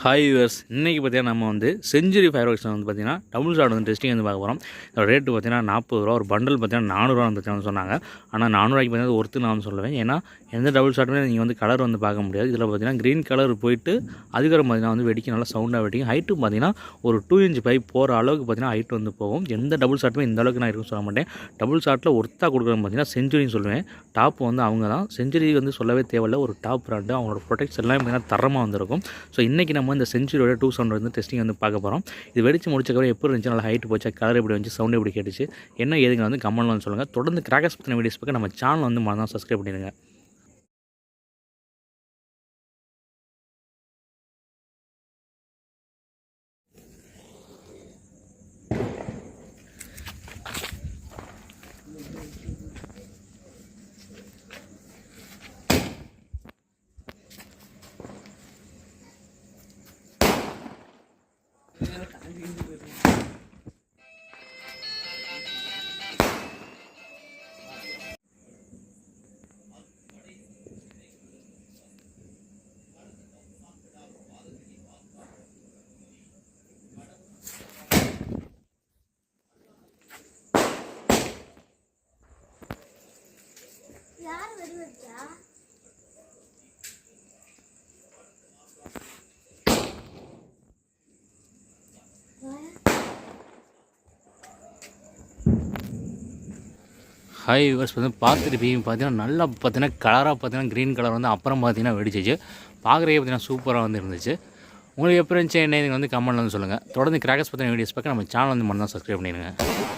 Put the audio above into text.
Hi viewers, இன்றைக்கி பார்த்தீங்கன்னா நம்ம வந்து செஞ்சுரி ஃபயர் ஒர்க்ஸ் வந்து பார்த்தீங்கன்னா டபுள் ஷாட் வந்து டெஸ்டிங் வந்து பார்க்க போகிறோம். இதோட ரேட்டு பார்த்தீங்கன்னா 40 ரூபா. ஒரு பண்டல் பார்த்தீங்கன்னா 400 வந்து சொன்னாங்க. ஆனால் 400 பார்த்தீங்கன்னா ஒர்த்து நான் வந்து சொல்லுவேன். ஏன்னா எந்த டபுள் ஷாட்டுமே நீங்கள் வந்து கலர் வந்து பார்க்க முடியாது. இதில் பார்த்தீங்கன்னா க்ரீன் கலர் போயிட்டு அதுக்கப்புறம் பார்த்தீங்கன்னா வந்து வெடிக்க நல்லா சவுண்டாக வெடிக்கும். ஹைட்டும் பார்த்தீங்கன்னா ஒரு 2 இன்ச் பைப் போகிற அளவுக்கு பார்த்தீங்கன்னா ஹைட் வந்து போகும். எந்த டபுள் ஷாட்டுமே இந்த அளவுக்கு நான் இருக்குன்னு சொல்ல மாட்டேன். டபுள் ஷாட்டில் ஒர்த்தாக கொடுக்குறது பார்த்தீங்கன்னா செஞ்சுரின்னு சொல்லுவேன். டாப் வந்து அவங்க தான். செஞ்சுரி வந்து சொல்லவே தேவையில்லை, ஒரு டாப் பிராண்டு. அவங்களோட ப்ரொடெக்ட்ஸ் எல்லாமே பார்த்தீங்கன்னா தரமாக வந்துருக்கும். ஸோ இன்றைக்கி நம்ம இந்த செஞ்சுரியோட 2 வந்து டெஸ்டிங் வந்து பார்க்க போகிறோம். இது வெடிச்சு முடிச்சக்கப்புறம் எப்படி இருந்துச்சு, நல்லா ஹைட் போச்சா, கலர் எப்படி வந்துச்சு, சவுண்ட் எப்படி கேட்டுச்சு, என்ன ஏதுங்க வந்து கமெண்ட்ல வந்து சொல்லுங்கள். தொடர்ந்து கிராக்கர்ஸ் பற்றின வீடியோஸ் பார்க்க நம்ம சேனல் வந்து மறக்காம சப்ஸ்கிரைப் பண்ணிடுங்க. யார் வெடிவச்சா? ஹாய் வியூவர்ஸ், வந்து பார்த்துருப்பீங்க. பார்த்தீங்கன்னா நல்லா பார்த்தீங்கன்னா கலராக பார்த்தீங்கன்னா க்ரீன் கலர் வந்து அப்புறம் பார்த்தீங்கன்னா வெடிச்சிச்சு. பார்க்குறதுக்கே பார்த்தீங்கன்னா சூப்பராக வந்து இருந்துச்சு. உங்களுக்கு எப்படி இருந்துச்சு என்ன வந்து கமெண்ட்ல வந்து சொல்லுங்கள். தொடர்ந்து கிராக்கர்ஸ் பற்றின வீடியோஸ் பார்க்க நம்ம சேனல் வந்து மறக்காம சப்ஸ்கிரைப் பண்ணிடுங்க.